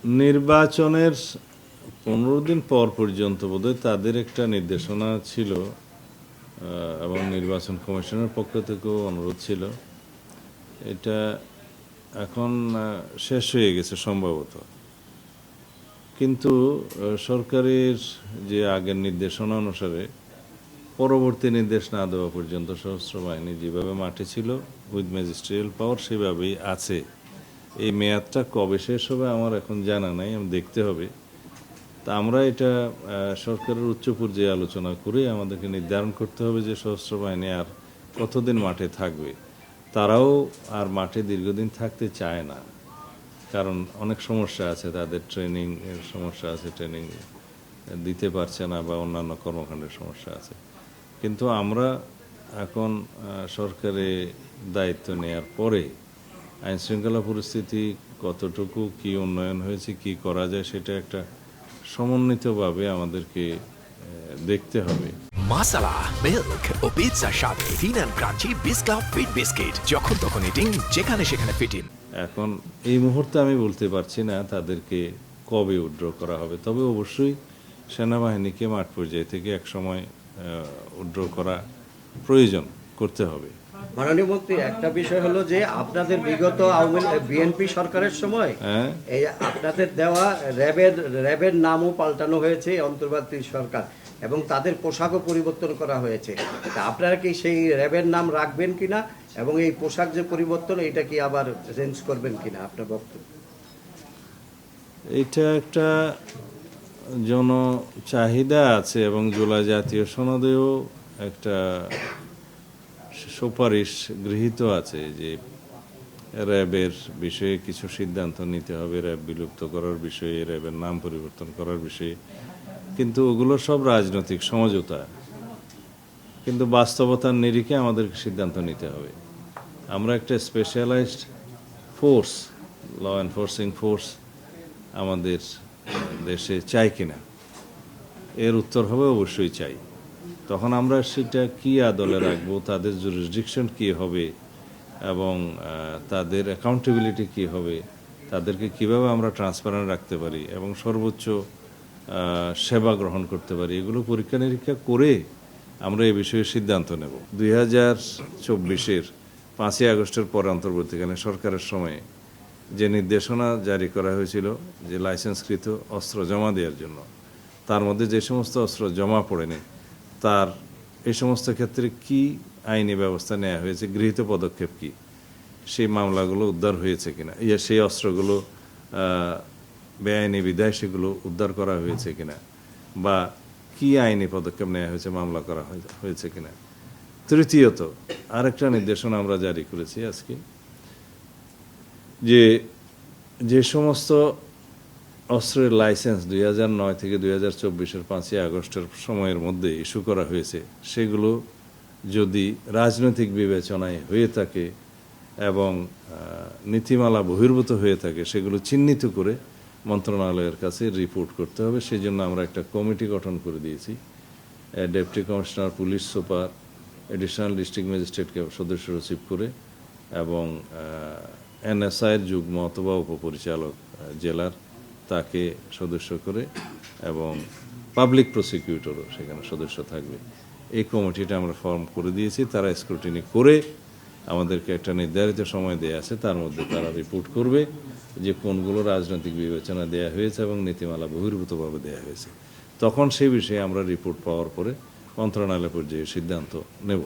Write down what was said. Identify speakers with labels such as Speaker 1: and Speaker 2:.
Speaker 1: নির্বাচনের 15 দিন পর পর্যন্ত বোধহয় তাদের একটা নির্দেশনা ছিল এবং নির্বাচন কমিশনের পক্ষ থেকেও অনুরোধ ছিল। এটা এখন শেষ হয়ে গেছে সম্ভবত, কিন্তু সরকারের যে আগের নির্দেশনা অনুসারে পরবর্তী নির্দেশ না দেওয়া পর্যন্ত সশস্ত্র বাহিনী যেভাবে মাঠে ছিল উইথ ম্যাজিস্ট্রিয়াল পাওয়ার সেভাবেই আছে। এই মেয়াদটা কবে শেষ হবে আমার এখন জানা নাই, আমি দেখতে হবে। তা আমরা এটা সরকারের উচ্চ পর্যায়ে আলোচনা করে আমাদেরকে নির্ধারণ করতে হবে যে সশস্ত্র বাহিনী আর কতদিন মাঠে থাকবে। তারাও আর মাঠে দীর্ঘদিন থাকতে চায় না, কারণ অনেক সমস্যা আছে, তাদের ট্রেনিং এর সমস্যা আছে, ট্রেনিং দিতে পারছে না বা অন্যান্য কর্মকাণ্ডের সমস্যা আছে। কিন্তু আমরা এখন সরকারে দায়িত্ব নেয়ার পরে আইনশৃঙ্খলা পরিস্থিতি কতটুকু কি উন্নয়ন হয়েছে, কি করা যায়, সেটা একটা সমন্বিতভাবে আমাদেরকে দেখতে হবে।
Speaker 2: মাসালা মিল্ক ও পিৎজার সাথে thin and crunchy biscuit fit biscuit, যখন তখন ইটিং, যেখানে সেখানে ফিটিং।
Speaker 1: এখন এই মুহূর্তে আমি বলতে পারছি না তাদেরকে কবে উইথড্র করা হবে, তবে অবশ্যই সেনাবাহিনীকে মাঠ পর্যায় থেকে এক সময় উইথড্র করা প্রয়োজন করতে হবে।
Speaker 3: মাননীয় মন্ত্রী, একটা বিষয় হলো যে আপনাদের বিগত বিএনপি সরকারের সময় এই আপনাদের দেওয়া র্যাবের নামও পাল্টানো হয়েছে অন্তর্বর্তী সরকার, এবং তাদের পোশাকও পরিবর্তন করা হয়েছে। তা আপনারা কি সেই র্যাবের নাম রাখবেন কিনা, এবং এই পোশাক যে পরিবর্তন এটা কি আবার চেঞ্জ করবেন কিনা, আপনার বক্তব্য?
Speaker 1: এটা একটা জন চাহিদা আছে এবং জুলাই জাতীয় সনদেও একটা সুপারিশ গৃহীত আছে যে র্যাবের বিষয়ে কিছু সিদ্ধান্ত নিতে হবে, র্যাব বিলুপ্ত করার বিষয়ে, র্যাবের নাম পরিবর্তন করার বিষয়ে। কিন্তু ওগুলো সব রাজনৈতিক সমঝোতা, কিন্তু বাস্তবতার নিরিখে আমাদেরকে সিদ্ধান্ত নিতে হবে। আমরা একটা specialised force, law enforcing force আমাদের দেশে চাই কিনা, এর উত্তর হবে অবশ্যই চাই। তখন আমরা সেটা কি আদলে রাখবো, তাদের জুরিসডিকশন কি হবে এবং তাদের অ্যাকাউন্টেবিলিটি কি হবে, তাদেরকে কিভাবে আমরা ট্রান্সপারেন্ট রাখতে পারি এবং সর্বোচ্চ সেবা গ্রহণ করতে পারি, এগুলো পরীক্ষা নিরীক্ষা করে আমরা এই বিষয়ে সিদ্ধান্ত নেব। 2024-এর 5ই আগস্টের পরে অন্তর্বর্তীকালীন সরকারের সময়ে যে নির্দেশনা জারি করা হয়েছিল যে লাইসেন্সকৃত অস্ত্র জমা দেওয়ার জন্য, তার মধ্যে যে সমস্ত অস্ত্র জমা পড়েনি তার এই সমস্ত ক্ষেত্রে কি আইনি ব্যবস্থা নেওয়া হয়েছে, গৃহীত পদক্ষেপ কি, সেই মামলাগুলো উদ্ধার হয়েছে কিনা, সেই অস্ত্রগুলো বেআইনি বিধায় সেগুলো উদ্ধার করা হয়েছে কিনা, বা কি আইনি পদক্ষেপ নেওয়া হয়েছে, মামলা করা হয়েছে কিনা। তৃতীয়ত আরেকটা নির্দেশনা আমরা জারি করেছি আজকে, যে সমস্ত অস্ত্রের লাইসেন্স 2009 থেকে 2024-এর 5ই আগস্টের সময়ের মধ্যে ইস্যু করা হয়েছে, সেগুলো যদি রাজনৈতিক বিবেচনায় হয়ে থাকে এবং নীতিমালা বহির্ভূত হয়ে থাকে, সেগুলো চিহ্নিত করে মন্ত্রণালয়ের কাছে রিপোর্ট করতে হবে। সেই জন্য আমরা একটা কমিটি গঠন করে দিয়েছি। Deputy commissioner, police super, additional district ম্যাজিস্ট্রেটকে সদস্য সচিব করে এবং এনএসআইয়ের যুগ্ম অথবা উপপরিচালক জেলার তাকে সদস্য করে এবং পাবলিক প্রসিকিউটরও সেখানে সদস্য থাকবে। এই কমিটিটা আমরা ফর্ম করে দিয়েছি। তারা স্ক্রুটিনি করে আমাদেরকে একটা নির্ধারিত সময় দেয়া আছে, তার মধ্যে তারা রিপোর্ট করবে যে কোনগুলো রাজনৈতিক বিবেচনা দেয়া হয়েছে এবং নীতিমালা বহির্ভূতভাবে দেয়া হয়েছে। তখন সেই বিষয়ে আমরা রিপোর্ট পাওয়ার পরে মন্ত্রণালয় পর্যায়ে সিদ্ধান্ত নেব।